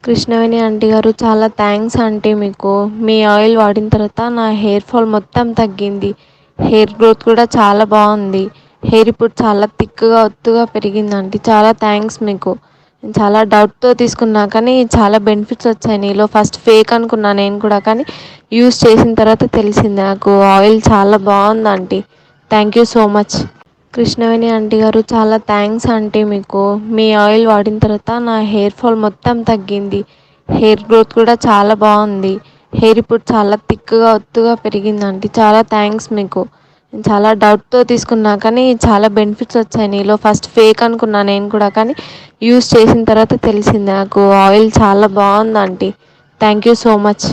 Krishnaveni aunty గారు, చాలా thanks aunty మీకు. మీ ఆయిల్ వాడిన తర్వాత నా హెయిర్ ఫాల్ మొత్తం తగ్గింది. హెయిర్ గ్రోత్ కూడా చాలా బాగుంది. హెయిర్ ఇప్పుడు చాలా థిక్గా ఒత్తుగా పెరిగింది ఆంటీ. చాలా థ్యాంక్స్ మీకు. నేను చాలా డౌట్తో తీసుకున్నా కానీ చాలా బెనిఫిట్స్ వచ్చాయి నీలో. ఫస్ట్ ఫేక్ అనుకున్నా నేను కూడా, కానీ యూస్ చేసిన తర్వాత తెలిసింది నాకు ఆయిల్ చాలా బాగుంది aunty. Thank you so much. Krishnaveni aunty గారు, చాలా థ్యాంక్స్ ఆంటీ మీకు. మీ ఆయిల్ వాడిన తర్వాత నా హెయిర్ ఫాల్ మొత్తం తగ్గింది. హెయిర్ గ్రోత్ కూడా చాలా బాగుంది. హెయిర్ ఇప్పుడు చాలా థిక్గా ఒత్తుగా పెరిగింది ఆంటీ. చాలా థ్యాంక్స్ మీకు. నేను చాలా డౌట్తో తీసుకున్నా కానీ చాలా బెనిఫిట్స్ వచ్చాయి నీలో. ఫస్ట్ ఫేక్ అనుకున్నా నేను కూడా, కానీ యూస్ చేసిన తర్వాత తెలిసింది నాకు ఆయిల్ చాలా బాగుంది aunty. Thank you so much.